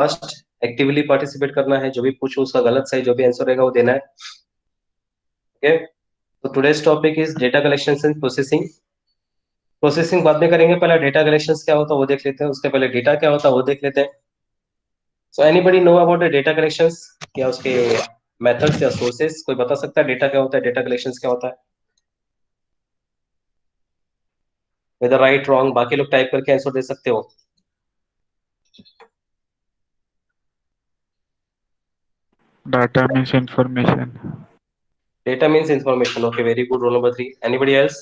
First actively participate करना है, जो भी पूछो उसका गलत सही जो भी आंसर रहेगा वो देना है। ओके, तो today's topic is data collection and processing. Processing बाद में करेंगे, पहले डेटा कलेक्शन क्या होता है वो देख लेते हैं, उसके पहले डेटा क्या होता है वो देख लेते हैं। So anybody know about the data collections, क्या उसके मेथड्स या सोर्सेस, कोई बता सकता है डेटा क्या होता है, डेटा कलेक्शंस क्या होता है? विद राइट रॉन्ग बाकी लोग टाइप करके आंसर दे सकते हो। Data means information. Data means information. Okay, very good. Roll number 3, anybody else?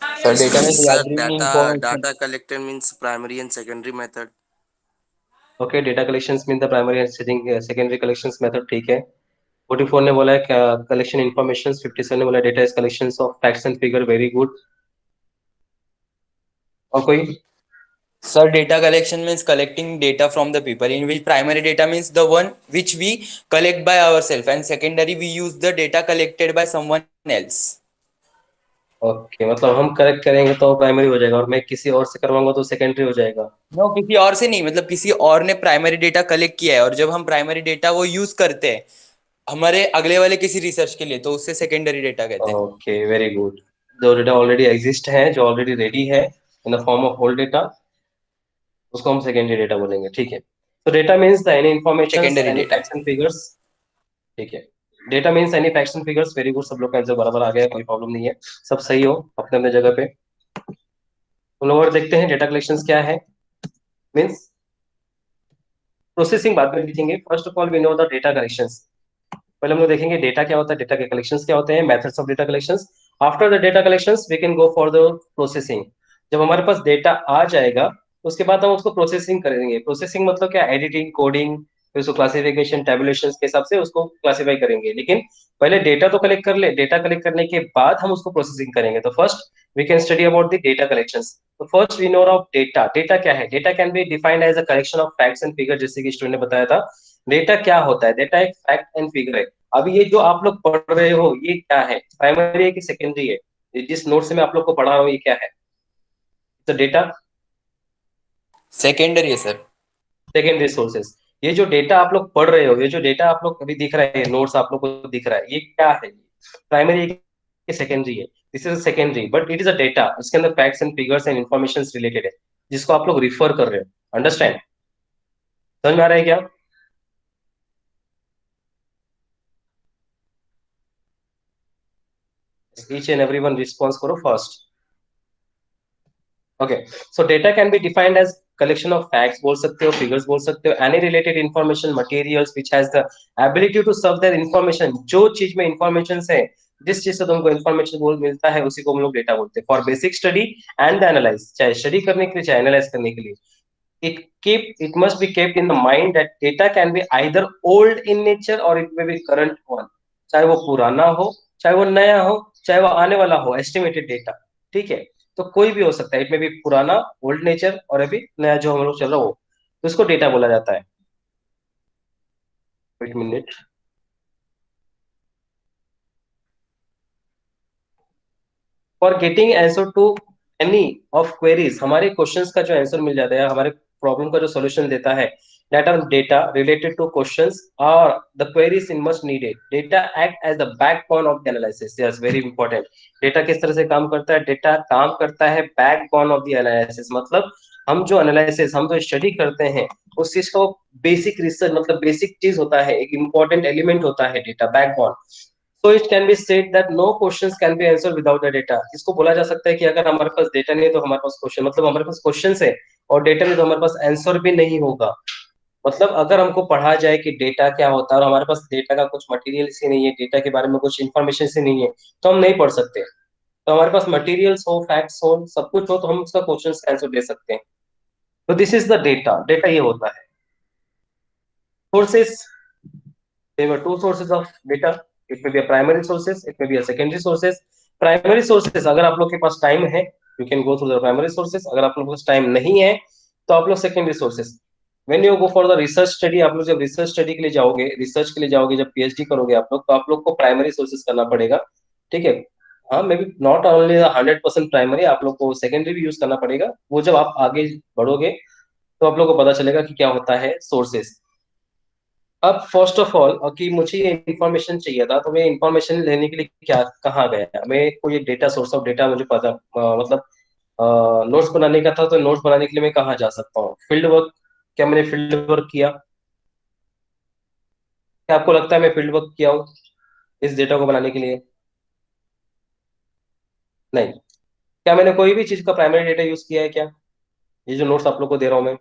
Sir, data means Sir, gathering data information. data collected means primary and secondary method. Okay, data collections mean the primary and secondary collections method, ठीक है। 44 ने बोला है collection information, 57 ने बोला data is collection of facts and figure, very good. और कोई? Sir, data collection means collecting data from the people, in which primary data means the one which we collect by ourselves, and secondary we use the data collected by someone else. Okay, मतलब हम collect करेंगे तो primary हो जाएगा, और मैं किसी और से करवाऊंगा तो सेकेंडरी हो जाएगा। नो, किसी और से नहीं, मतलब किसी और ने प्राइमरी डेटा कलेक्ट किया है और जब हम प्राइमरी डेटा वो यूज करते हैं हमारे अगले वाले किसी रिसर्च के लिए, तो उससे सेकेंडरी डेटा कहते हैं। Okay, very good. जो डेटा ऑलरेडी एग्जिस्ट है, जो ऑलरेडी रेडी है in the form of whole data, उसको हम सेकेंडरी डेटा बोलेंगे, ठीक है। तो data means the any information, secondary any data. Facts and figures, ठीक है। Data means any facts and figures, very good. सब लोग का आंसर बराबर आ गया, कोई प्रॉब्लम नहीं है, सब सही हो अपने अपने जगह पे। तो लोग और देखते हैं डेटा कलेक्शंस क्या है। मीन्स प्रोसेसिंग बाद में लिखेंगे, first of all we know the data collections. पहले हम लोग देखेंगे डेटा क्या होता है, डेटा के कलेक्शंस क्या होते हैं, methods of data collections. After the data collections we can go for the processing. जब हमारे पास डेटा आ जाएगा उसके बाद हम उसको प्रोसेसिंग करेंगे। प्रोसेसिंग मतलब क्या, एडिटिंग, कोडिंग, फिर उसको क्लासिफिकेशन, टेबुलेशन के हिसाब से उसको क्लासिफाई करेंगे। लेकिन पहले डेटा तो कलेक्ट कर ले, डेटा कलेक्ट करने के बाद हम उसको प्रोसेसिंग करेंगे। तो first we can study about the data collections. तो first we know of data. Data क्या है? Data can be defined as a collection of facts and figure, जैसे कि स्टूडेंट ने बताया था। डेटा क्या होता है? डेटा एक फैक्ट एंड फिगर है। अभी ये जो आप लोग पढ़ रहे हो ये क्या है, प्राइमरी है कि सेकेंडरी है? ये जिस नोट से मैं आप लोग को पढ़ा रहा हूँ ये क्या है? तो डेटा सेकेंडरी है सर। Secondary sources. ये जो डेटा आप लोग पढ़ रहे हो, ये जो डेटा आप लोग अभी दिख रहा है, नोट्स आप लोग को दिख रहा है, ये क्या है? प्राइमरी है कि सेकेंडरी है? This is secondary, but it is a data. इसके अंदर facts and figures and information related है, जिसको आप लोग रिफर कर रहे हो। अंडरस्टैंड? समझ में आ रहा है क्या? Each and every one response करो first. Okay, so data can be defined as collection of facts बोल सकते हो, फिगर्स बोल सकते हो, any related information materials which has the ability to serve that information. जो चीज में इंफॉर्मेशन है, जिस चीज से तुमको इंफॉर्मेशन बोल मिलता है, उसी को हम लोग डेटा बोलते हैं। For basic study and analyse, चाहे स्टडी करने के लिए चाहे एनालाइज करने के लिए, it must be kept in the mind that data can be either old in nature or it may be current one। चाहे वो पुराना हो, चाहे वो नया हो, चाहे वो आने वाला हो, एस्टिमेटेड डेटा, ठीक है। तो कोई भी हो सकता है, इट में भी पुराना, ओल्ड नेचर, और अभी नया जो हम लोग चल रहा हो, तो इसको डेटा बोला जाता है। Wait minute. For getting answer to any of queries, हमारे क्वेश्चंस का जो आंसर मिल जाता है, हमारे प्रॉब्लम का जो सॉल्यूशन देता है, that are data related to questions or the queries in much needed, data act as the backbone of the analysis। yes, very important। Data किस तरह से काम करता है? डेटा काम करता है बैकबोन ऑफ द एनालिसिस, मतलब हम जो एनालिसिस, हम जो स्टडी करते हैं उस चीज को बेसिक रिसर्च, मतलब बेसिक चीज होता है, एक इंपॉर्टेंट एलिमेंट होता है data, backbone. So it can be said that no questions can be answered without the data। इसको बोला जा सकता है कि अगर हमारे पास डेटा नहीं है तो हमारे पास क्वेश्चन, मतलब हमारे पास क्वेश्चन है और डेटा नहीं तो हमारे पास आंसर भी नहीं होगा। मतलब अगर हमको पढ़ा जाए कि डेटा क्या होता है और हमारे पास डेटा का कुछ मटेरियल से नहीं है, डेटा के बारे में कुछ इन्फॉर्मेशन से नहीं है, तो हम नहीं पढ़ सकते। तो हमारे पास मटेरियल्स हो, फैक्ट्स हो, सब कुछ हो, तो हम उसका क्वेश्चन का आंसर दे सकते हैं। तो this is the data. Data ये होता है। Sources, there were two sources of data। it may be a primary sources, it may be a secondary sources। primary sources अगर आप लोग के पास टाइम है, you can go through the primary sources। अगर आप लोग के पास टाइम नहीं है तो आप लोग secondary sources। when you go for the research study, आप लोग जब रिसर्च स्टडी के लिए जाओगे, रिसर्च के लिए जाओगे, जब पीएचडी करोगे आप लोग, तो आप लोग को प्राइमरी सोर्सेज करना पड़ेगा, ठीक है। हाँ, may be not only 100% primary, आप लोग को सेकेंडरी भी यूज करना पड़ेगा, वो जब आप आगे बढ़ोगे तो आप लोगों को पता चलेगा कि क्या होता है सोर्सेस। अब फर्स्ट ऑफ ऑल कि मुझे ये इन्फॉर्मेशन चाहिए था, तो मैं इन्फॉर्मेशन लेने के लिए क्या कहाँ गया, मैं कोई डेटा सोर्स ऑफ डेटा मुझे पता मतलब नोट्स बनाने का था, तो नोट्स बनाने के लिए मैं कहाँ जा सकता हूँ? Field work. क्या मैंने फील्ड वर्क किया? क्या आपको लगता है मैं फील्ड वर्क किया हूँ इस डेटा को बनाने के लिए? नहीं। क्या मैंने कोई भी चीज का प्राइमरी डेटा यूज किया है क्या? ये जो नोट्स आप लोग को दे रहा हूं मैं,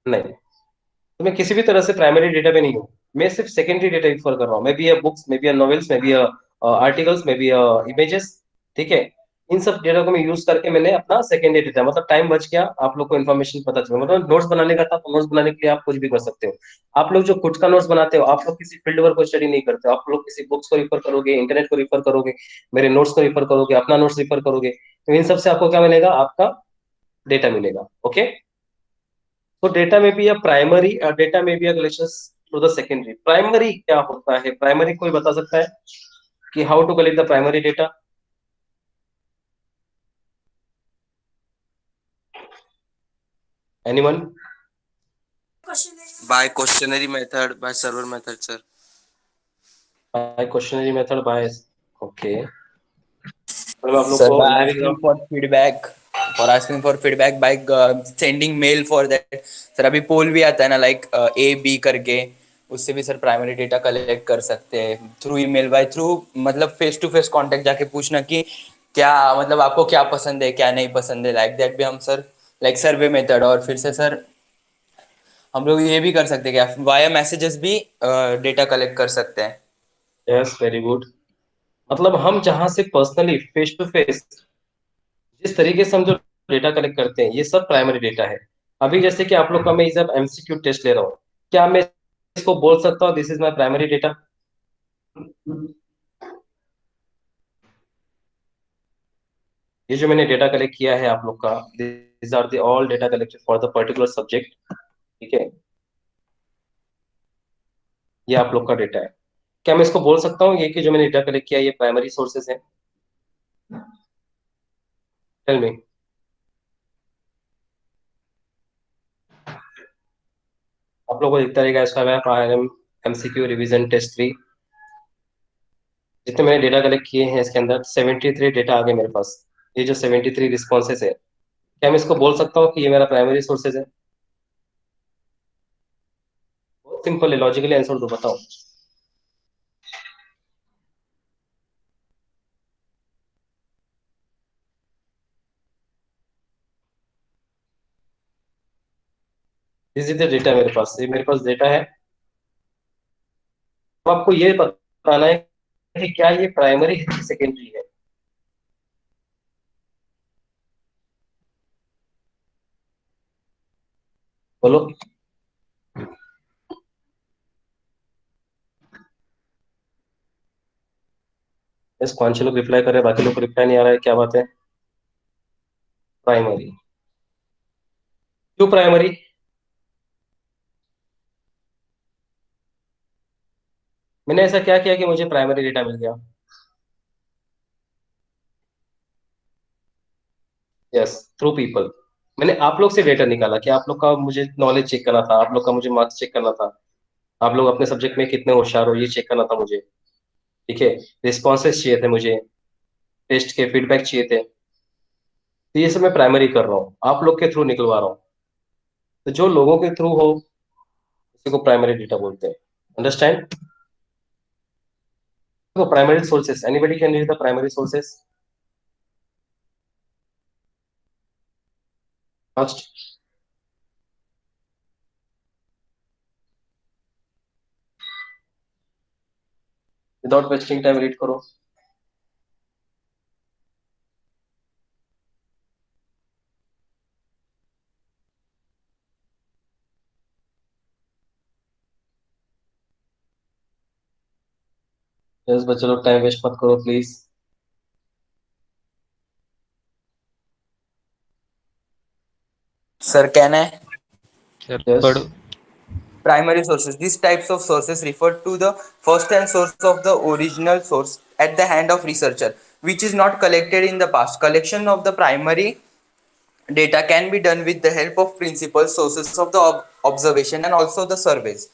नहीं। तो मैं किसी भी तरह से प्राइमरी डेटा पे नहीं हूँ, मैं सिर्फ सेकेंडरी डेटा रिफर कर रहा हूँ। May be books, may be novels, may be articles, may be images. ठीक है। इन सब डेटा को मैं यूज करके मैंने अपना सेकेंडरी डेटा, मतलब टाइम बच गया, आप लोग को इन्फॉर्मेशन पता चला। मतलब नोट्स बनाने का था, तो नोट्स बनाने के लिए आप कुछ भी कर सकते हो। आप लोग जो खुद का नोट्स बनाते हो, आप लोग किसी फील्ड वर्क को स्टडी नहीं करते हो, आप लोग किसी बुक्स को रिफर करोगे, इंटरनेट को रिफर करोगे, मेरे नोट्स को रिफर करोगे, अपना नोट्स रिफर करोगे, तो इन सबसे आपको क्या मिलेगा? आपका डेटा मिलेगा। ओके। तो डेटा में भी प्राइमरी, डेटा में भी collection to the secondary. Primary क्या होता है? प्राइमरी कोई बता सकता है कि how to collect the primary data? Anyone? By questionnaire method, by server method, sir. By questionnaire method, by. Okay. मतलब आप लोग Sir, को by live asking exam. for feedback, for asking for feedback by sending mail for that. Sir अभी पोल भी आता है ना, like A B करके, उससे भी सर प्राइमरी डेटा कलेक्ट कर सकते हैं थ्रू ईमेल, बाय थ्रू मतलब फेस टू फेस कांटेक्ट जाके पूछना कि क्या मतलब आपको क्या पसंद है क्या नहीं पसंद है, लाइक दैट भी हम सर लाइक सर्वे मेथड। और फिर से सर हम लोग ये भी कर सकते हैं क्या, वाया मैसेजेस भी डेटा कलेक्ट कर सकते हैं। Yes, very good. मतलब हम जहां से पर्सनली फेस टू फेस जिस तरीके से हम जो डेटा कलेक्ट करते हैं, ये सब प्राइमरी डेटा है। अभी जैसे कि आप लोग का मैं जब एमसीक्यू टेस्ट ले रहा हूँ, क्या मैं इसको बोल सकता हूँ this is my primary data? ये जो मैंने डेटा कलेक्ट किया है आप लोग का, this are the all data collected for the particular subject. ठीक है। ये आप लोग का डेटा है। क्या मैं इसको बोल सकता हूँ ये कि जो मैंने डेटा कलेक्ट किया है, ये प्राइमरी सोर्सेज है? Tell me. आप लोगों को दिखता रहेगा इसका map, I'm MCQ revision test 3। जितने मैंने डेटा कलेक्ट किए हैं इसके अंदर 73 डेटा आ गए मेरे पास। ये जो 73 रिस्पॉन्सेज है, क्या मैं इसको बोल सकता हूँ कि ये मेरा प्राइमरी सोर्सेज है? बहुत सिंपल है, लॉजिकली आंसर दो, बताओ। दिस इज द डेटा मेरे पास, ये मेरे पास डेटा है। तो आपको ये बताना है कि क्या ये प्राइमरी है सेकेंडरी है? बोलो। इस पांच छह लोग रिप्लाई कर रहे हैं, बाकी लोग को रिप्लाई नहीं आ रहा है, क्या बात है? प्राइमरी। क्यों प्राइमरी? मैंने ऐसा क्या किया कि मुझे प्राइमरी डेटा मिल गया? Yes, through people. मैंने आप लोग से डेटा निकाला कि आप लोग का मुझे नॉलेज चेक करना था, आप लोग का मुझे मार्क्स चेक करना था, आप लोग अपने सब्जेक्ट में कितने होशियार हो ये चेक करना था मुझे। ठीक है। रिस्पॉन्सेस चाहिए थे मुझे, टेस्ट के फीडबैक चाहिए थे, तो ये सब मैं प्राइमरी कर रहा हूँ, आप लोग के थ्रू निकलवा रहा हूँ। तो जो लोगों के थ्रू हो उसी को प्राइमरी डेटा बोलते हैं। अंडरस्टैंड? तो primary sources, anybody can read the primary sources first? Without wasting time read करो। यस बच्चे लोग, टाइम वेस्ट मत करो प्लीज। सर कहना है सर यस। पढ़ो। primary sources, these types of sources refer to the first hand source of the original source at the hand of researcher which is not collected in the past. Collection of the primary data can be done with the help of principal sources of the observation and also the surveys.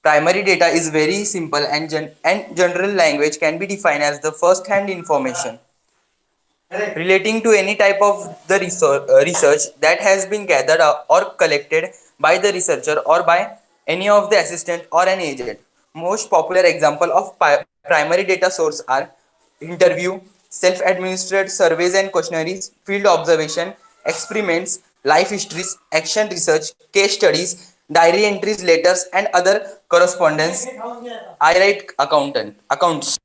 Primary data is very simple and general language can be defined as the first hand information relating to any type of the research that has been gathered or collected by the researcher or by any of the assistant or an agent. Most popular example of primary data source are interview, self-administered surveys and questionnaires, field observation, experiments, life histories, action research, case studies, diary entries, letters, and other correspondence. I write accounts.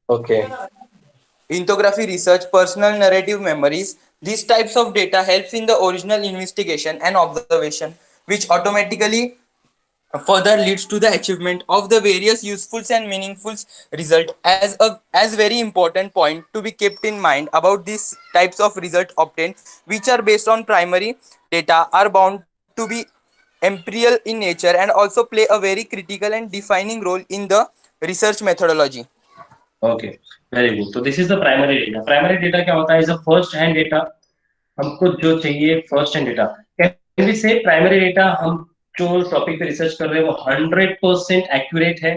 Okay. Infography research, personal narrative memories. These types of data helps in the original investigation and observation, which automatically further leads to the achievement of the various useful and meaningful result. As very important point to be kept in mind about these types of result obtained, which are based on primary data, are bound to be empirical in nature and also play a very critical and defining role in the research methodology. Okay, very good. तो this is the primary data. Primary data क्या होता है? Is a first hand data. हमको जो चाहिए first hand data. Can we say primary data हम जो topic पे रिसर्च कर रहे हैं वो 100% एक्यूरेट है?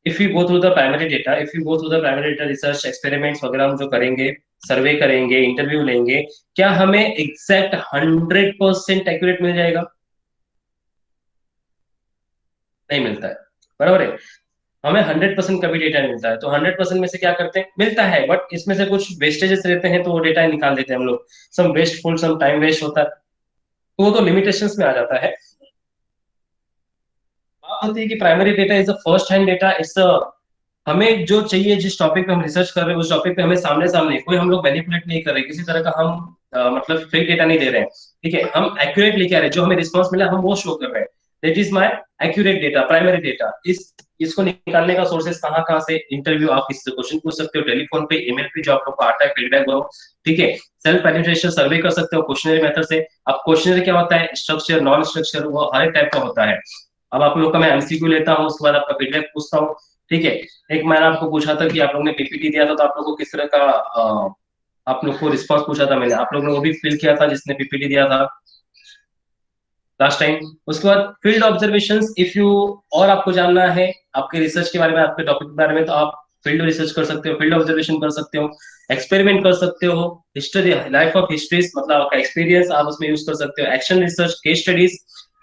If you go through the primary data, if you go through the primary data research experiments वगैरह हम जो करेंगे, सर्वे करेंगे, इंटरव्यू लेंगे, क्या हमें एग्जैक्ट 100% एक्यूरेट मिल जाएगा? नहीं मिलता है, बराबर है। हमें 100% कभी डेटा नहीं मिलता है। तो 100% में से क्या करते हैं? मिलता है, बट इसमें से कुछ वेस्टेजेस रहते हैं, तो वो डेटा निकाल देते हैं हम लोग। सम वेस्टफुल, सम टाइम वेस्ट होता है, तो वो तो लिमिटेशंस में आ जाता है। बात होती है कि primary data is the first hand data. It's हमें जो चाहिए, जिस टॉपिक पे हम रिसर्च कर रहे हैं, उस टॉपिक पे हमें सामने सामने कोई हम लोग मैनिपुलेट नहीं कर रहे, किसी तरह का हम मतलब फेक डेटा नहीं दे रहे हैं। ठीक है, हम एक्यूरेट लेके आ रहे हैं, जो हमें रिस्पॉन्स मिला हम वो शो कर रहे हैं। That is my accurate data, primary data. इसको निकालने का सोर्सेस कहाँ कहाँ से? इंटरव्यू, आप किसी से क्वेश्चन पूछ सकते हो, टेलीफोन पे, ईमेल पे, जो आप लोग को आता है फीडबैक दो। ठीक है, सेल्फ एडमिनिस्ट्रेशन सर्वे कर सकते हो क्वेश्चनरी मेथड से। अब क्वेश्चनरी क्या होता है? स्ट्रक्चर, नॉन स्ट्रक्चर, वो हर एक टाइप का होता है। अब आप लोग का मैं एमसीक्यू लेता हूँ, उसके बाद आपका फीडबैक पूछता हूँ। ठीक है, एक मैंने आपको पूछा था कि आप लोग ने पीपीटी दिया था, तो आप लोग को किस तरह का आप लोग को रिस्पॉन्स पूछा था मैंने, आप लोग ने वो भी फिल किया था जिसने पीपीटी दिया था लास्ट टाइम। उसके बाद फील्ड ऑब्जर्वेशंस, इफ यू और आपको जानना है आपके रिसर्च के बारे में, आपके टॉपिक के बारे में, तो आप फील्ड रिसर्च कर सकते हो, फील्ड ऑब्जर्वेशन कर सकते हो, एक्सपेरिमेंट कर सकते हो, हिस्ट्री, लाइफ ऑफ हिस्ट्रीज, मतलब आपका एक्सपीरियंस आप उसमें यूज कर सकते हो, action research, case studies,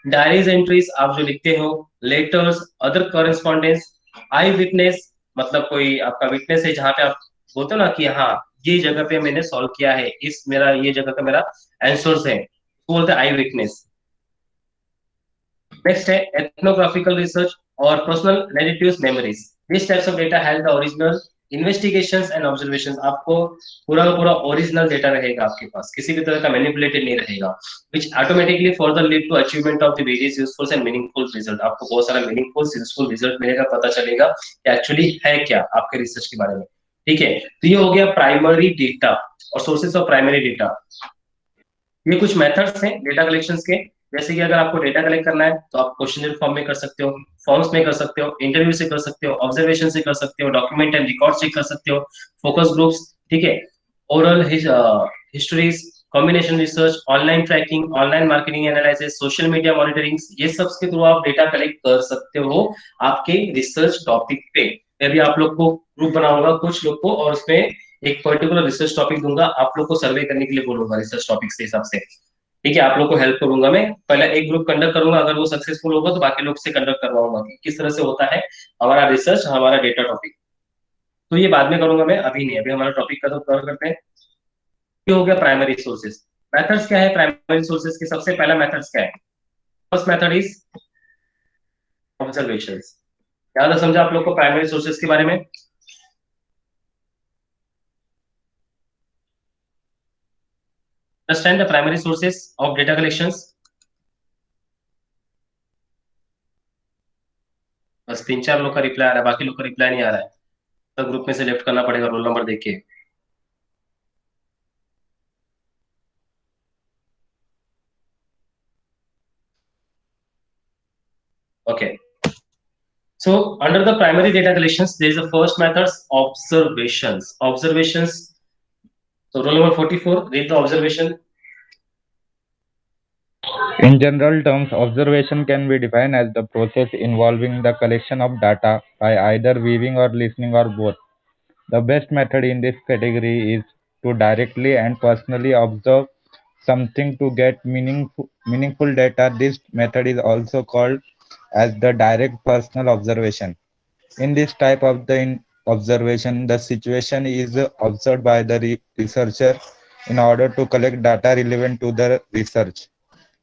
diaries entries आप जो लिखते हो, लेटर्स, अदर कॉरेस्पॉन्डेंस, आई विटनेस, मतलब कोई आपका विटनेस है जहाँ पे आप बोलते हो ना कि हाँ ये जगह पे मैंने सॉल्व किया है, इस मेरा ये जगह का मेरा आंसर्स है, तो बोलते हैं आई विटनेस। नेक्स्ट है एथनोग्राफिकल रिसर्च और personal narratives memories. This types of data has the original investigations and observations. आपको पूरा का पूरा ओरिजिनल डेटा रहेगा आपके पास, किसी भी तरह का मैनिपुलेटेड नहीं रहेगा, which automatically further lead to achievement of the various useful and meaningful result। आपको बहुत सारा मीनिंगफुल यूजफुल रिजल्ट मिलेगा, पता चलेगा कि एक्चुअली है क्या आपके रिसर्च के बारे में। ठीक है, तो ये हो गया प्राइमरी डेटा और सोर्सेस ऑफ प्राइमरी डेटा। ये कुछ मेथड्स हैं डेटा कलेक्शन के। जैसे कि अगर आपको डेटा कलेक्ट करना है तो आप क्वेश्चनरी फॉर्म में कर सकते हो, फॉर्म्स में कर सकते हो, इंटरव्यू से कर सकते हो, ऑब्जर्वेशन से कर सकते हो, डॉक्यूमेंट एंड रिकॉर्ड से कर सकते हो, फोकस ग्रुप्स। ठीक है, oral histories, combination research, online tracking, online marketing analysis, social media monitoring, ये सब के थ्रू आप डेटा कलेक्ट कर सकते हो आपके रिसर्च टॉपिक पे। मैं भी आप लोग को ग्रुप बनाऊंगा कुछ लोग को, और उसमें एक पर्टिकुलर रिसर्च टॉपिक दूंगा, आप लोग को सर्वे करने के लिए बोलूंगा रिसर्च टॉपिक के हिसाब से। ठीक है, आप लोग को हेल्प करूंगा मैं। पहले एक ग्रुप कंडक्ट करूंगा, अगर वो सक्सेसफुल होगा तो बाकी लोग से कंडक्ट करवाऊंगा कि किस तरह से होता है हमारा रिसर्च, हमारा डेटा टॉपिक। तो ये बाद में करूंगा मैं, अभी नहीं। अभी हमारा टॉपिक का तो कवर करते हैं। ये हो गया प्राइमरी सोर्सेज। मेथड्स क्या है प्राइमरी सोर्सेज के? सबसे पहला मेथड्स क्या है? First method is observation. ज्यादा समझा आप लोग को प्राइमरी सोर्सेज के बारे में? Understand the primary sources of data collections? बस तीन चार लोग का रिप्लाई आ रहा है, बाकी लोग का रिप्लाई नहीं आ रहा है, तो ग्रुप में से लेफ्ट करना पड़ेगा रोल नंबर देख के। Okay, So under the primary data collections, there is the first methods, observations. Observations. So roll number 44, read the observation. In general terms, observation can be defined as the process involving the collection of data by either viewing or listening or both. The best method in this category is to directly and personally observe something to get meaningful data. This method is also called as the direct personal observation. In this type of the observation, the situation is observed by the researcher in order to collect data relevant to the research.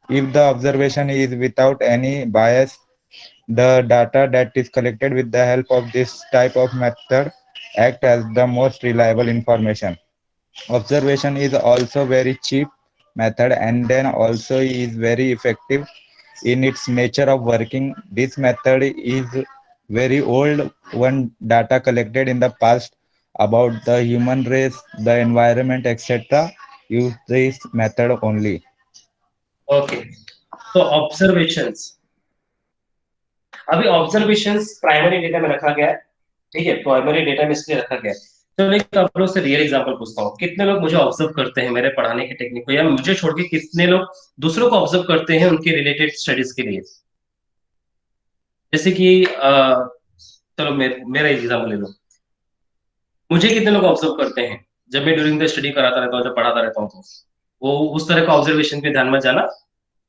If the observation is without any bias, the data that is collected with the help of this type of method act as the most reliable information. Observation is also very cheap method and then also is very effective in its nature of working. This method is very old one data collected in the past about the human race, the environment, etc. Use this method only. Okay. So observations. अभी observations primary data में रखा गया है, ठीक है, primary data में इसलिए रखा गया है। तो एक आप लोग से रियल एग्जांपल पूछता हूँ, कितने लोग मुझे ऑब्जर्व करते हैं मेरे पढ़ाने की टेक्निक को, या मुझे छोड़ के कितने लोग दूसरों को ऑब्जर्व करते हैं उनके रिलेटेड स्टडीज के लिए? जैसे कि चलो मेरा एग्जांपल ले लो, मुझे कितने लोग ऑब्जर्व करते हैं जब मैं ड्यूरिंग द स्टडी कराता रहता हूँ, जब पढ़ाता रहता हूँ, तो वो उस तरह का ऑब्जर्वेशन पे ध्यान में जाना।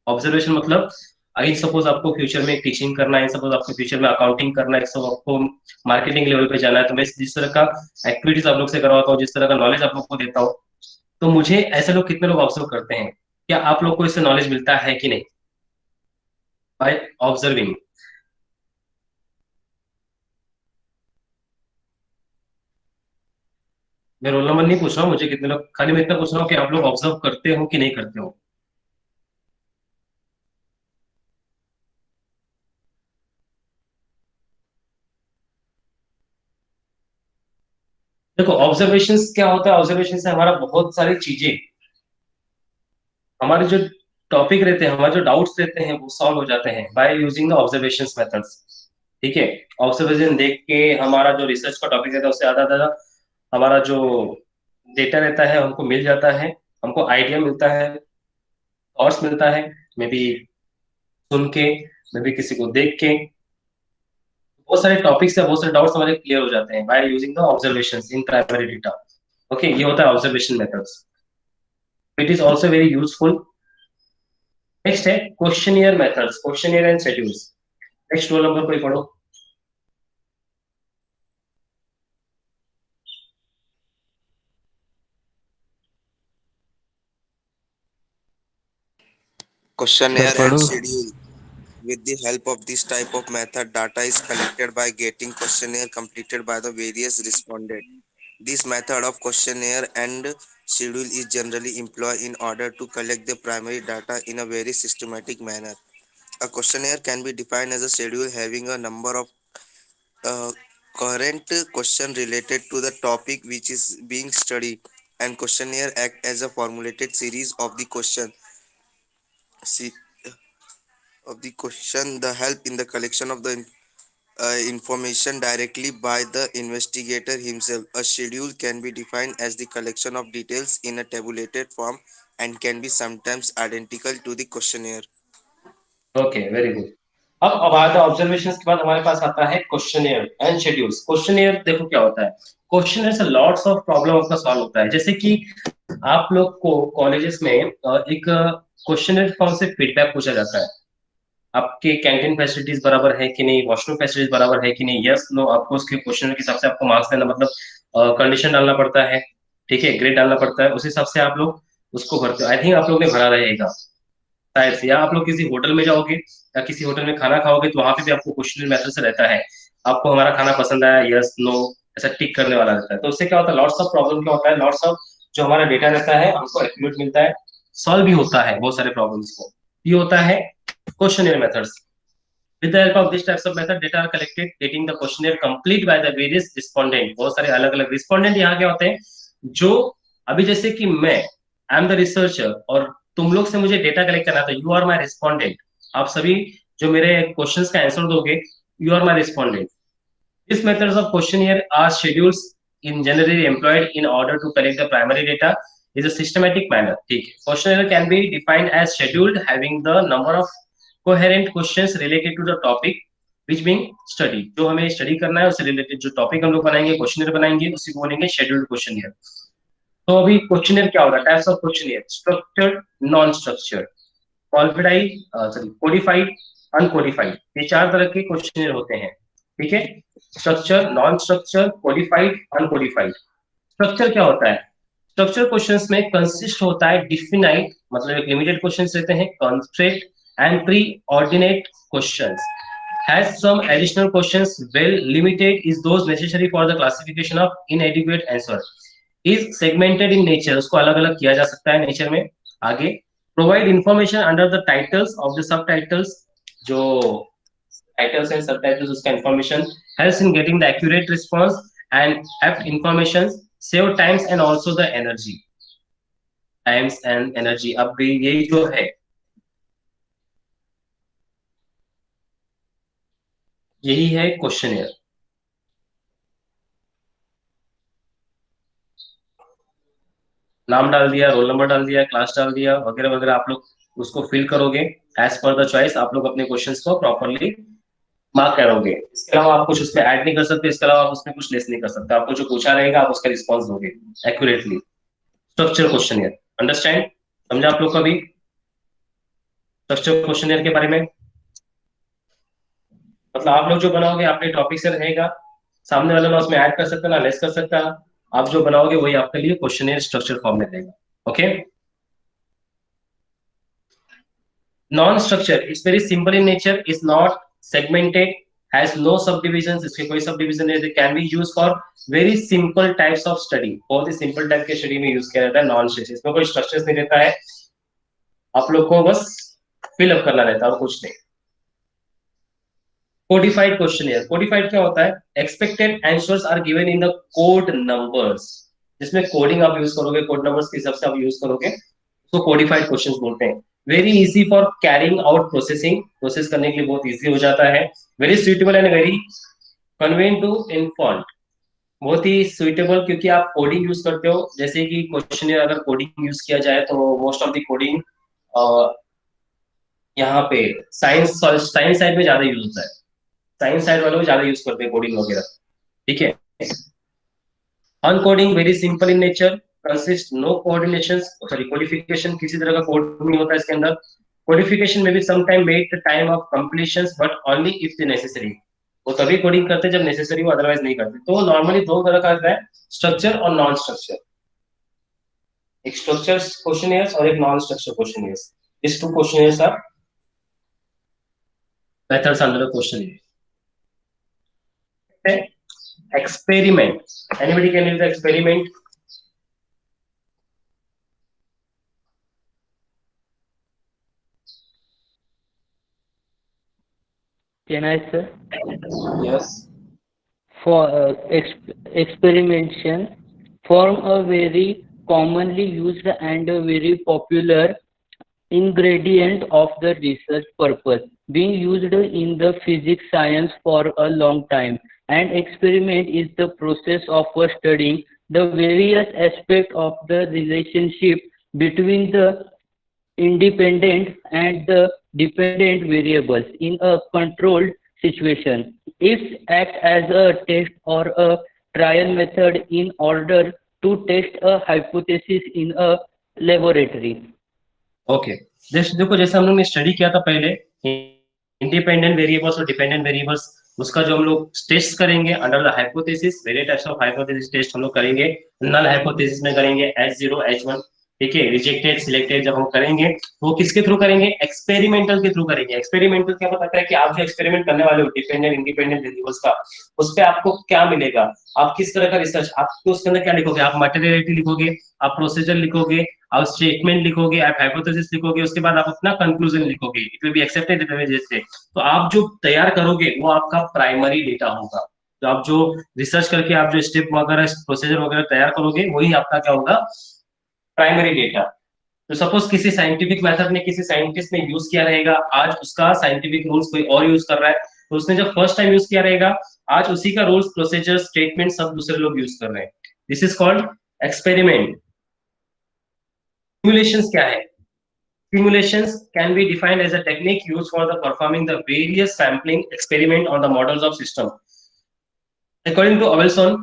ऑब्जर्वेशन मतलब अगर सपोज आपको फ्यूचर में टीचिंग करना है, सपोज आपको फ्यूचर में अकाउंटिंग करना है, सब आपको मार्केटिंग लेवल पे जाना है, तो मैं जिस तरह का एक्टिविटीज आप लोग से करवाता हूँ, जिस तरह का नॉलेज आप लोग को देता हूँ, तो मुझे ऐसे लोग कितने लोग ऑब्जर्व करते हैं? क्या आप लोग को इससे नॉलेज मिलता है कि नहीं बाय ऑब्जर्विंग? मैं रोल नंबर नहीं पूछ रहा हूँ, मुझे कितने लोग, खाली मैं इतना पूछ रहा हूँ कि आप लोग ऑब्जर्व करते हो कि नहीं करते हो। देखो ऑब्जर्वेशन क्या होता है, ऑब्जर्वेशन से हमारा बहुत सारी चीजें, हमारे जो टॉपिक रहते हैं, हमारे जो डाउट्स रहते हैं, वो सॉल्व हो जाते हैं by using the observation methods. ठीक है, ऑब्जर्वेशन देख के हमारा जो रिसर्च का टॉपिक रहता है उससे ज्यादा ज्यादा हमारा जो डेटा रहता है हमको मिल जाता है, हमको आइडिया मिलता है, थॉट्स मिलता है, मे बी सुन के, मे बी किसी को देख के, बहुत सारे टॉपिक्स या बहुत सारे डाउट्स हमारे क्लियर हो जाते हैं by using the observation in primary data. Okay, ये होता है observation methods. It is also very useful. Next है questionnaire methods, questionnaire and schedules. Next roll number कोई पढ़ो। Questionnaire Sir, and Padu. schedule. With the help of this type of method, data is collected by getting questionnaire completed by the various respondents. This method of questionnaire and schedule is generally employed in order to collect the primary data in a very systematic manner. A questionnaire can be defined as a schedule having a number of uh, current question related to the topic which is being studied, and questionnaire act as a formulated series of the se- question the help in the collection of the information directly by the investigator himself. A schedule can be defined as the collection of details in a tabulated form and can be sometimes identical to the questionnaire. Okay, very good. अब आता है observations के बाद हमारे पास आता है questionnaire and schedules. Questionnaire देखो क्या होता है, क्वेश्चनियर से लॉट्स ऑफ प्रॉब्लम आपका सॉल्व होता है। जैसे कि आप लोग को कॉलेजेस में एक क्वेश्चनियर फॉर्म से फीडबैक पूछा जाता है, आपके कैंटीन फैसिलिटीज बराबर है कि नहीं, वॉशरूम फैसिलिटीज बराबर है कि नहीं, यस नो, आपको उसके क्वेश्चन के हिसाब से आपको मार्क्स देना, मतलब कंडीशन डालना पड़ता है, ठीक है, ग्रेड डालना पड़ता है, उस हिसाब से आप लोग उसको भरते हो। आई थिंक आप लोग ने भरा रहेगा शायद से, या आप लोग किसी होटल में जाओगे या किसी होटल में खाना खाओगे तो वहां पे भी आपको क्वेश्चन मेथड से रहता है, आपको हमारा खाना पसंद आया, यस नो, ऐसा टिक करने वाला रहता है। तो उससे क्या होता है, लॉट्स ऑफ प्रॉब्लम क्या होता है, लॉट्स ऑफ जो हमारा डेटा रहता है हमको एक्यूरेट मिलता है, सॉल्व भी होता है बहुत सारे प्रॉब्लम्स को। ये होता है questionnaire methods. With the help of these types of method, data are collected, getting the questionnaire complete by the various respondent। बहुत सारे अलग अलग रिस्पोंडेंट यहाँ क्या होते हैं, जो अभी जैसे कि मैं आई एम द रिसर्चर और तुम लोग से मुझे डेटा कलेक्ट करना था, यू आर माई रिस्पोंडेंट। आप सभी जो मेरे क्वेश्चंस का आंसर दोगे you are my respondent. These methods of questionnaire are schedules in generally employed in order to collect the primary data is a systematic manner. ठीक है. Questionnaire can be defined as scheduled having the number of coherent questions related to the topic which being studied. जो हमें study करना है उससे related जो topic हम लोग बनाएंगे, क्वेश्चनर बनाएंगे, उसी को बोलेंगे शेड्यूल्ड क्वेश्चनियर. तो अभी क्वेश्चनर क्या होगा? Types of questionnaire: structured, non structured, codified, uncodified. ये चार तरह के क्वेश्चनर होते हैं. ठीक है. Structure, non structure, codified, uncodified. Structure क्या होता है? स्ट्रक्चर क्वेश्चंस में कंसिस्ट होता है डिफिनाइट, मतलब एक लिमिटेड क्वेश्चंस रहते हैं, constraint and pre ordinate questions. Has some additional questions well limited is those necessary for the classification of inadequate answer. Is segmented in nature, उसको अलग अलग किया जा सकता है नेचर में. आगे provide information under the titles of the subtitles. जो titles and subtitles उसका information helps in getting the accurate response and apt information, save times and also the energy. Times and energy. अब यही जो है यही है क्वेश्चनियर. नाम डाल दिया, रोल नंबर डाल दिया, क्लास डाल दिया, वगैरह वगैरह. आप लोग उसको फिल करोगे एज पर द चॉइस. आप लोग अपने क्वेश्चंस को प्रॉपरली मार्क करोगे. इसके अलावा आप कुछ उसमें ऐड नहीं कर सकते, इसके अलावा आप उसमें कुछ लेस नहीं कर सकते. आपको जो पूछा रहेगा आप उसका रिस्पॉन्स दोगे एक्यूरेटली. Structure questionnaire. अंडरस्टैंड? समझा आप लोग का भी स्ट्रक्चर क्वेश्चनियर के बारे में? मतलब आप लोग जो बनाओगे अपने टॉपिक से रहेगा, सामने वाला ना उसमें ऐड कर सकता ना लेस कर सकता. आप जो बनाओगे वही आपके लिए क्वेश्चनियर स्ट्रक्चर फॉर्म में रहेगा. Okay. Non structure is very simple in nature, is not segmented, has no sub division. इसके कोई सब डिविजन नहीं. Can be use for very simple types of study. बहुत ही सिंपल टाइप के study में use किया जाता है नॉन स्ट्रक्चर. इसमें कोई स्ट्रक्चर नहीं रहता है, आप लोग को बस फिलअप करना रहता है और कुछ नहीं. Codified questionnaire. कोडिफाइड क्या होता है? Expected answers are given in the code numbers. जिसमें कोडिंग आप यूज करोगे, कोड नंबर्स के हिसाब से आप यूज करोगे, तो कोडिफाइड क्वेश्चंस बोलते हैं. Very easy for carrying out processing. Process करने के लिए बहुत इजी हो जाता है. Very suitable and very convenient to infant. बहुत ही सुइटेबल क्योंकि आप कोडिंग यूज करते हो. जैसे कि क्वेश्चनियर अगर कोडिंग यूज किया जाए तो मोस्ट ऑफ द कोडिंग यहाँ पे साइंस साइड में ज्यादा यूज होता है. साइंस साइड वाले ज्यादा यूज करते हैं कोडिंग वगैरह. ठीक है. Uncoding very simple in nature, consist no coordination, sorry codification, किसी तरह का कोड नहीं होता इसके अंदर. कोडिफिकेशन में भी some time wait time of completion but only if the necessary. वो तभी कोडिंग करते जब नेसेसरी हो, अदरवाइज नहीं करते. तो नॉर्मली दो तरह का आता है, स्ट्रक्चर और नॉन स्ट्रक्चर. एक स्ट्रक्चर क्वेश्चनियर्स और एक non structure questionnaires. This two questionnaires are methods under the questionnaire. Experiment. Anybody can use the experiment? Can I, sir? Yes. For experimentation form a very commonly used and a very popular ingredient of the research purpose, being used in the physics science for a long time. And experiment is the process of studying the various aspects of the relationship between the independent and the dependent variables in a controlled situation. It acts as a test or a trial method in order to test a hypothesis in a laboratory. Okay. देखो जैसे हम लोग ने study किया था पहले independent variables और dependent variables, उसका जो हम लोग टेस्ट करेंगे under the hypothesis. Various types of hypothesis test हम लोग करेंगे. नल हाइपोथेसिस में करेंगे H0 H1. ठीक है. रिजेक्टेड सिलेक्टेड जब हम करेंगे तो किसके थ्रू करेंगे? एक्सपेरिमेंटल के थ्रू करेंगे. एक्सपेरिमेंटल क्या बताता है कि आप जो एक्सपेरिमेंट करने वाले हो डिपेंडेंट इंडिपेंडेंट वेरिएबल्स का, उस पे आपको क्या मिलेगा, आप किस तरह का रिसर्च, आपको उसके अंदर क्या लिखोगे? आप मटेरियलिटी लिखोगे, आप प्रोसीजर लिखोगे, आप स्टेटमेंट लिखोगे, आप हाइपोथेसिस लिखोगे, उसके बाद आप अपना कंक्लूजन लिखोगे. इट विल बी एक्सेप्टेड जैसे. तो आप जो तैयार करोगे वो आपका प्राइमरी डेटा होगा. तो आप जो रिसर्च करके आप जो स्टेप वगैरह प्रोसीजर वगैरह तैयार करोगे वही आपका क्या होगा? Primary data. तो सपोज किसी साइंटिफिक मेथड ने किसी साइंटिस्ट ने यूज किया रहेगा, आज उसका साइंटिफिक रूल्स कोई और यूज कर रहा है, तो उसने जब फर्स्ट टाइम यूज किया रहेगा, आज उसी का रूल्स प्रोसीजर स्टेटमेंट सब दूसरे लोग यूज कर रहे हैं। This is called experiment. Simulations क्या है? Simulations can be defined as a technique used for the performing the various sampling experiment on the models of system. According to Abelson,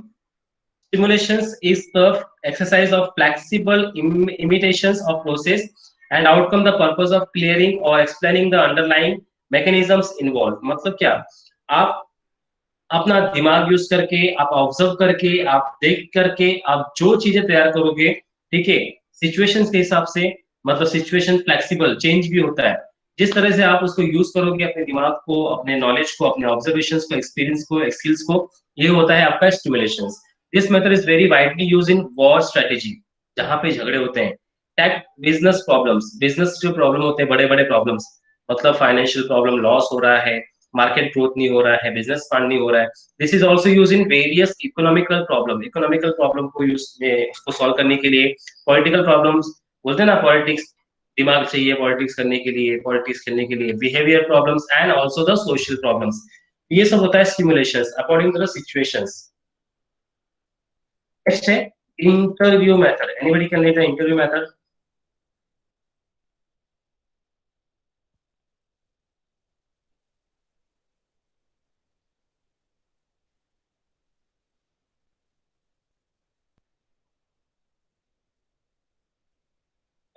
simulations is the exercise of flexible imitations of process and outcome the purpose of clearing or explaining the underlying mechanisms involved. मतलब क्या? आप अपना दिमाग use करके, आप observe करके, आप देख करके, आप जो चीजें तैयार करोगे, ठीक है, सिचुएशंस के हिसाब से, मतलब सिचुएशन फ्लेक्सिबल चेंज भी होता है, जिस तरह से आप उसको यूज करोगे अपने दिमाग को, अपने नॉलेज को, अपने ऑब्जर्वेशंस को, एक्सपीरियंस को, स्किल्स को, ये होता है आपका stimulation. This method is very widely use in war strategy, जहां पे झगड़े होते हैं। टैक बिजनेस प्रॉब्लम्स, बिजनेस जो प्रॉब्लम होते हैं, बड़े बड़े प्रॉब्लम्स, मतलब फाइनेंशियल प्रॉब्लम, लॉस हो रहा है, मार्केट ग्रोथ नहीं हो रहा है, बिजनेस फंड नहीं हो रहा है। This is also use in various economical problem, economical problem को यूज उसको सॉल्व करने के लिए, पॉलिटिकल प्रॉब्लम्स, बोलते हैं ना पॉलिटिक्स, दिमाग चाहिए पॉलिटिक्स करने के लिए, पॉलिटिक्स खेलने के लिए, behaviour problems and also the social problems, ये सब होता है stimulations according to the situations. Next है interview method. Anybody can lead the interview method?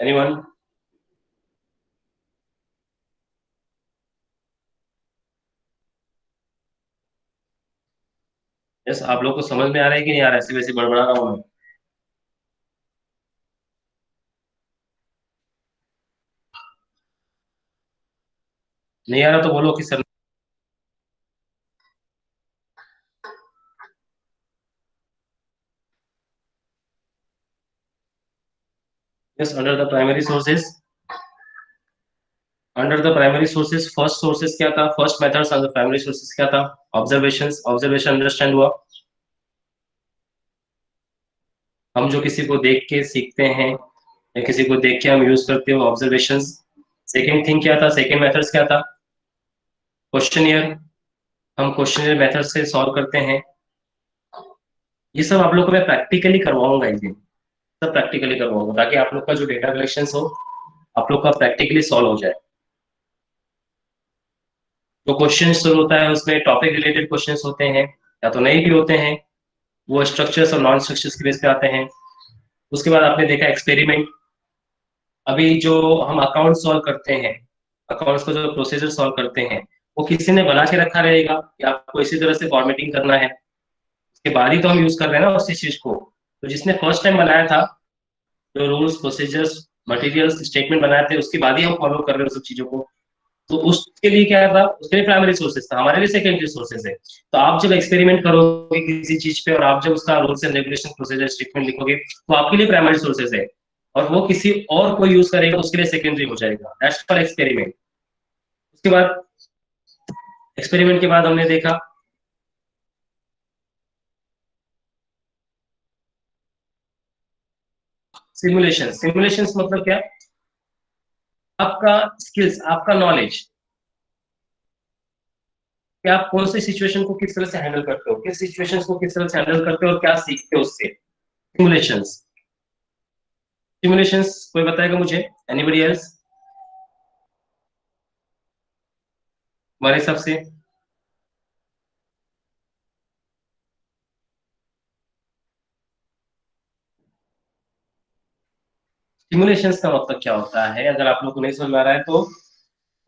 Anyone? Yes, आप लोग को समझ में आ रहा है कि नहीं आ रहा है? ऐसे वैसे बड़बड़ा रहा हूँ मैं? नहीं आ रहा तो बोलो कि sir. Yes, under the primary sources, under the primary sources first sources क्या था, first methods under primary sources क्या था? ऑब्जर्वेशंस, ऑब्जर्वेशन अंडरस्टैंड हुआ? हम जो किसी को देख के सीखते हैं या किसी को देख के हम यूज करते हो, ऑब्जर्वेशंस। सेकंड थिंग क्या था, सेकंड मेथड्स क्या था? क्वेश्चनियर, हम क्वेश्चनियर मेथड से सॉल्व करते हैं। ये सब आप लोग को मैं प्रैक्टिकली करवाऊंगा एक दिन, सब प्रैक्टिकली करवाऊंगा, ताकि आप लोग का जो डेटा कलेक्शन हो, आप लोग का प्रैक्टिकली सॉल्व हो जाए। जो क्वेश्चन शुरू होता है उसमें टॉपिक रिलेटेड क्वेश्चंस होते हैं, या तो नहीं भी होते हैं, वो स्ट्रक्चर्स और नॉन स्ट्रक्चर्स के बेस पे आते हैं। उसके बाद आपने देखा एक्सपेरिमेंट। अभी जो हम अकाउंट सॉल्व करते हैं, अकाउंट्स को जो प्रोसीजर सॉल्व करते हैं, वो किसी ने बना के रखा रहेगा या आपको इसी तरह से फॉर्मेटिंग करना है, उसके बाद ही तो हम यूज कर रहे हैं ना उसी चीज को। तो जिसने फर्स्ट टाइम बनाया था, जो रूल्स प्रोसीजर्स मटेरियल्स स्टेटमेंट बनाए थे, उसके बाद ही हम फॉलो कर रहे हैं सब चीजों को। तो उसके लिए क्या था, उसके लिए प्राइमरी सोर्सेज था, हमारे लिए सेकेंडरी सोर्सेज है। तो आप जब एक्सपेरिमेंट करोगे किसी चीज पे और आप जब उसका rules and regulation procedure statement लिखोगे, तो आपके लिए प्राइमरी सोर्सेज है, और वो किसी और को यूज करेगा उसके लिए सेकेंडरी हो जाएगा। That's for experiment. उसके बाद एक्सपेरिमेंट के बाद हमने देखा सिमुलेशन। सिमुलेशन मतलब क्या? आपका स्किल्स, आपका नॉलेज, कि आप कौन सी सिचुएशन को किस तरह से हैंडल करते हो, किस सिचुएशंस को किस तरह से हैंडल करते हो और क्या सीखते हो उससे। सिमुलेशंस, सिमुलेशंस कोई बताएगा मुझे? Anybody else? हमारे हिसाब से सिमुलेशंस का मतलब क्या होता है, अगर आप लोग को नहीं समझ में आ रहा है तो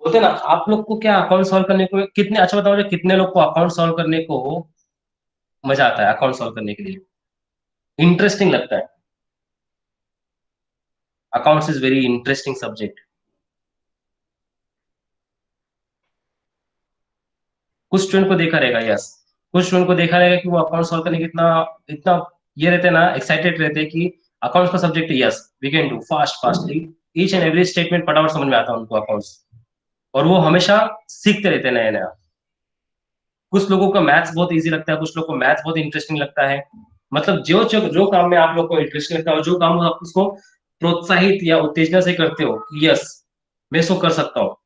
बोलते हैं ना, आप लोग को क्या अकाउंट सॉल्व करने को कितने, अच्छा बताओ मुझे, कितने लोग को अकाउंट सॉल्व करने को मजा आता है? अकाउंट सॉल्व करने के लिए इंटरेस्टिंग लगता है? Accounts is very interesting subject. कुछ स्टूडेंट को देखा रहेगा, यस, कुछ स्टूडेंट को देखा रहेगा कि वो अकाउंट सॉल्व करने की इतना इतना ये रहते हैं ना, एक्साइटेड रहते हैं कि अकाउंट्स का subject, yes we can do fast fast, each and every statement फटाफट समझ में आता है उनको अकाउंट्स, और वो हमेशा सीखते रहते हैं नया नया। कुछ लोगों का मैथ्स बहुत इजी लगता है, कुछ लोगों को मैथ्स बहुत इंटरेस्टिंग लगता है। मतलब जो जो जो काम में आप लोग को इंटरेस्ट लगता है, जो काम आप उसको प्रोत्साहित या उत्तेजना से करते हो, यस मैं इसको कर सकता हूँ,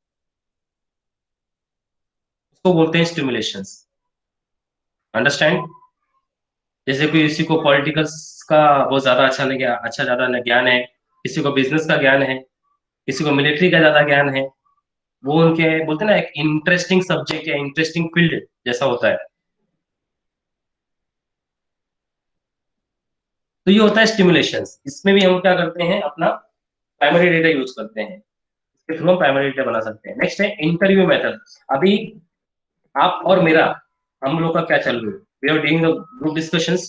उसको बोलते हैं स्टिमुलेशंस। अंडरस्टैंड? जैसे कोई किसी को पॉलिटिकल्स का बहुत ज्यादा ज्यादा ज्ञान है, किसी को बिजनेस का ज्ञान है, किसी को मिलिट्री का ज्यादा ज्ञान है, वो उनके बोलते हैं ना एक इंटरेस्टिंग सब्जेक्ट या इंटरेस्टिंग फील्ड जैसा होता है, तो ये होता है स्टिमुलेशंस। इसमें भी हम क्या करते हैं, अपना प्राइमरी डेटा यूज करते हैं, इसके थ्रू हम प्राइमरी डेटा बना सकते हैं। नेक्स्ट है इंटरव्यू मेथड। अभी आप और मेरा, हम लोग का क्या चल रहा है, we are doing the group discussions,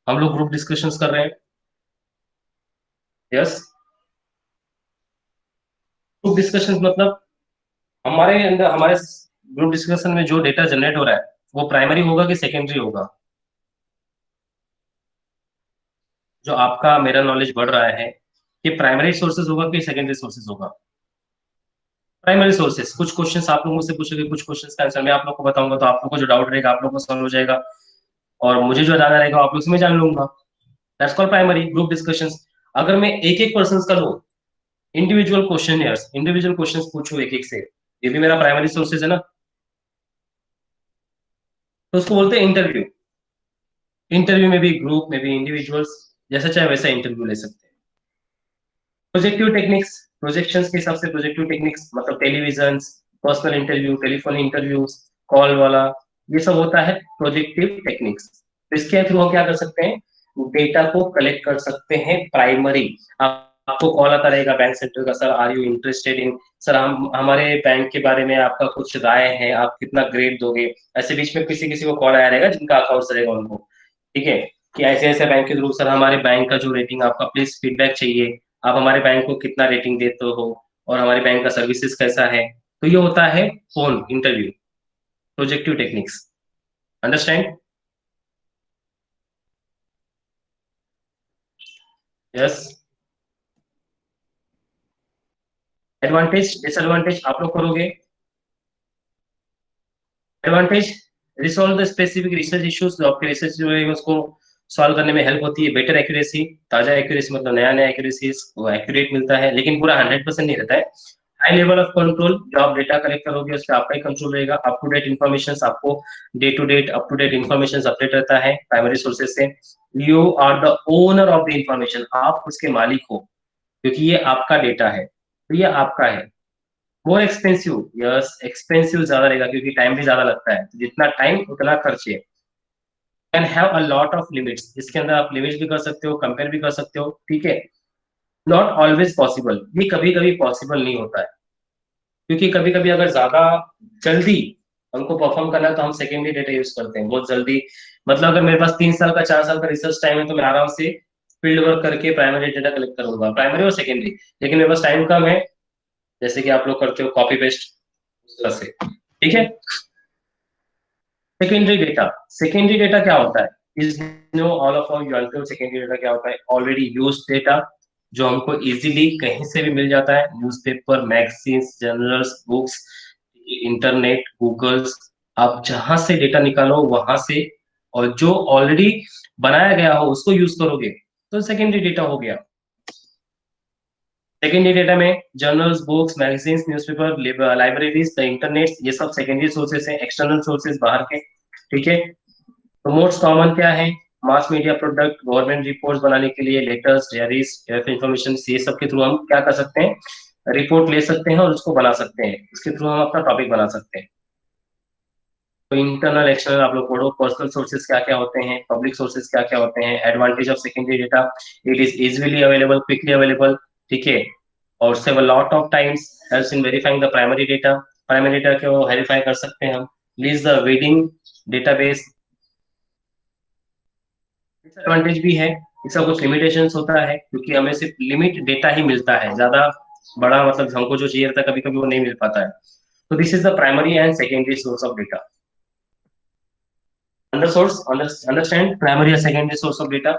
हम लोग ग्रुप डिस्कशंस कर रहे हैं। यस, ग्रुप डिस्कशंस मतलब हमारे अंदर, हमारे ग्रुप डिस्कशन में जो डेटा जनरेट हो रहा है वो प्राइमरी होगा कि सेकेंडरी होगा? जो आपका मेरा नॉलेज बढ़ रहा है, ये प्राइमरी सोर्सेज होगा कि सेकेंडरी सोर्सेज होगा? Primary sources. कुछ क्वेश्चंस आप लोगों से पूछोगे, कुछ क्वेश्चंस का आंसर मैं आप लोग को बताऊंगा, तो आप लोग को जो डाउट रहेगा आप लोग को सॉल्व हो जाएगा, और मुझे जो जानना रहेगा आप लोग से मैं जान लूंगा। That's called primary group discussions. अगर मैं एक एक पर्सन का लूं, इंडिविजुअल क्वेश्चंस पूछूं एक एक से, ये भी मेरा प्राइमरी सोर्सेज है ना, तो उसको बोलते हैं इंटरव्यू। इंटरव्यू में भी ग्रुप में भी इंडिविजुअल्स, जैसा चाहे वैसा इंटरव्यू ले सकते हैं। प्रोजेक्टिव टेक्निक्स, प्रोजेक्शंस के हिसाब से प्रोजेक्टिव टेक्निक्स मतलब television, personal interview, telephone interview, call वाला, ये सब होता है प्रोजेक्टिव टेक्निक्स। तो इसके थ्रू हम क्या कर सकते हैं, डेटा को कलेक्ट कर सकते हैं प्राइमरी। आपको कॉल आता रहेगा बैंक सेक्टर का, sir are you interested in, sir हम हमारे बैंक के बारे में आपका कुछ राय है, आप कितना ग्रेड दोगे, ऐसे बीच में किसी किसी को कॉल आया रहेगा जिनका अकाउंट रहेगा उनको, ठीक है, कि ऐसे ऐसे बैंक के थ्रू सर हमारे बैंक का जो रेटिंग, आपका प्लीज फीडबैक चाहिए, आप हमारे बैंक को कितना रेटिंग देते हो और हमारे बैंक का सर्विसेज कैसा है। तो ये होता है phone interview, projective techniques. Understand? Yes. Advantage disadvantage आप लोग करोगे। Advantage, resolve the specific research issues, जो आपके रिसर्च जो है उसको सॉल्व करने में हेल्प होती है। बेटर एक्यूरेसी, ताजा एक्यूरेसी मतलब नया नया एक्यूरेसी, वो एक्यूरेट मिलता है, लेकिन पूरा 100% नहीं रहता है। हाई लेवल ऑफ कंट्रोल, जो आप डेटा कलेक्ट करोगे उस पर आपका ही कंट्रोल रहेगा। अप टू डेट इन्फॉर्मेशन, आपको day to date up to date information update रहता है प्राइमरी सोर्सेज से। You are the owner of the information, आप उसके मालिक हो, क्योंकि ये आपका डेटा है, तो ये आपका है। मोर एक्सपेंसिव, यस एक्सपेंसिव ज्यादा रहेगा क्योंकि टाइम भी ज्यादा लगता है, तो जितना टाइम उतना खर्चे। Can have a lot of limits, इसके अंदर आप लिमिट्स भी कर सकते हो, कंपेयर भी कर सकते हो, ठीक है। नॉट ऑलवेज पॉसिबल, ये कभी कभी पॉसिबल नहीं होता है, क्योंकि कभी कभी अगर ज्यादा जल्दी हमको परफॉर्म करना है तो हम सेकेंडरी डेटा यूज करते हैं बहुत जल्दी। मतलब अगर मेरे पास 3 साल का 4 साल का रिसर्च टाइम है तो मैं आराम से फील्ड वर्क करके प्राइमरी डेटा कलेक्ट करूंगा, प्राइमरी और सेकेंडरी। लेकिन मेरे पास टाइम कम है, जैसे कि आप लोग करते हो कॉपी पेस्ट, उस तरह से, ठीक है। सेकेंडरी डेटा, सेकेंडरी डेटा क्या होता है, is know all of you जानते हो सेकेंडरी डेटा क्या होता है? ऑलरेडी यूज डेटा, जो हमको इजीली कहीं से भी मिल जाता है, newspaper, magazines, journals, books, internet, Googles, आप जहां से डेटा निकालो वहां से, और जो ऑलरेडी बनाया गया हो उसको यूज करोगे, तो सेकेंडरी डेटा हो गया। सेकेंडरी डेटा में journals, books, magazines, newspaper, libraries, the internet, ये सब सेकेंडरी सोर्सेस हैं, एक्सटर्नल सोर्सेस बाहर के, ठीक है। तो मोस्ट कॉमन क्या है, mass media product, government reports बनाने के लिए लेटर्स, डायरीज, इंफॉर्मेशन, ये सब के थ्रू हम क्या कर सकते हैं, रिपोर्ट ले सकते हैं और उसको बना सकते हैं, इसके थ्रू हम अपना टॉपिक बना सकते हैं। तो इंटरनल एक्सटर्नल आप लोग पढ़ो, पर्सनल सोर्सेज क्या क्या होते हैं, पब्लिक सोर्सेज क्या क्या होते हैं। Advantage of secondary data, it is easily available, quickly available, ठीक है, और save a lot of times, helps in verifying the primary data, primary data को वेरीफाई कर सकते हैं हम। Lease the reading database, disadvantage भी है, इसका कुछ लिमिटेशंस होता है, क्योंकि हमें सिर्फ लिमिट डेटा ही मिलता है, ज्यादा बड़ा मतलब हमको जो चाहिए था कभी कभी वो नहीं मिल पाता है। तो this is the primary and secondary source of data. Understand primary and secondary source of data.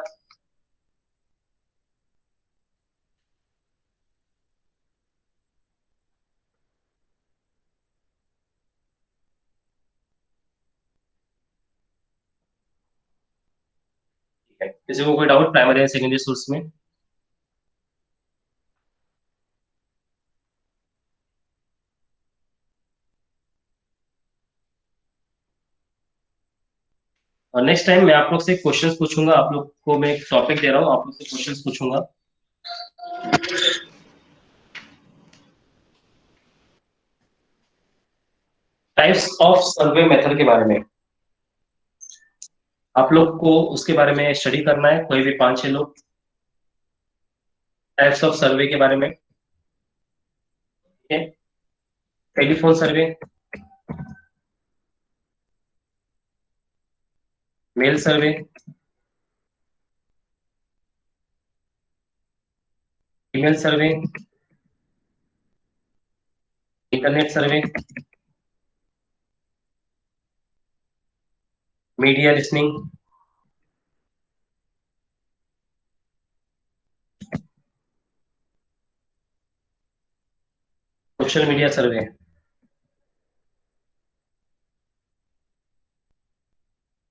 ठीक है, किसी को कोई doubt primary and secondary source में? और नेक्स्ट टाइम मैं आप लोग से क्वेश्चंस पूछूंगा, आप लोग को मैं एक टॉपिक दे रहा हूँ, आप लोग से क्वेश्चंस पूछूंगा। टाइप्स ऑफ सर्वे मेथड के बारे में आप लोग को उसके बारे में स्टडी करना है, कोई भी 5-6 लोग। टाइप्स ऑफ सर्वे के बारे में, टेलीफोन सर्वे, मेल सर्वे, ईमेल सर्वे, इंटरनेट सर्वे, मीडिया लिसनिंग, सोशल मीडिया सर्वे।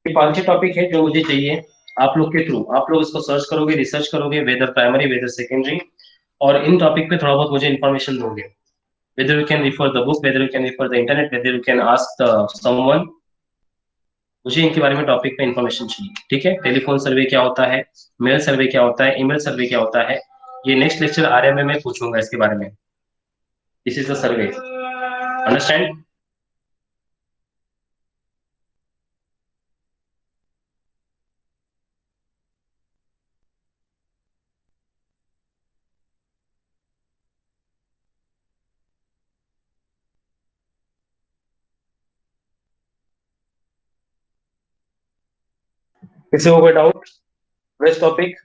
ये 5-6 टॉपिक है जो मुझे चाहिए आप लोग के थ्रू। आप लोग इसको सर्च करोगे, रिसर्च करोगे, वेदर प्राइमरी वेदर सेकेंडरी, और इन टॉपिक पे थोड़ा बहुत मुझे इन्फॉर्मेशन दोगे। whether you can refer the book, whether you can refer the internet, whether you can ask the someone, मुझे इनके बारे में टॉपिक पे इन्फॉर्मेशन चाहिए, ठीक है। टेलीफोन सर्वे क्या होता है, मेल सर्वे क्या होता है, ईमेल सर्वे क्या होता है, ये नेक्स्ट लेक्चर आ रहे में मैं पूछूंगा इसके बारे में। This is the survey, understand. किसी को कोई डाउट वेस्ट टॉपिक?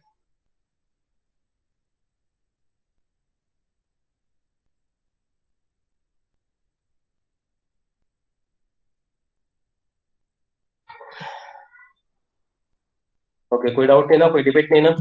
ओके, कोई डाउट नहीं ना, कोई डिबेट नहीं ना।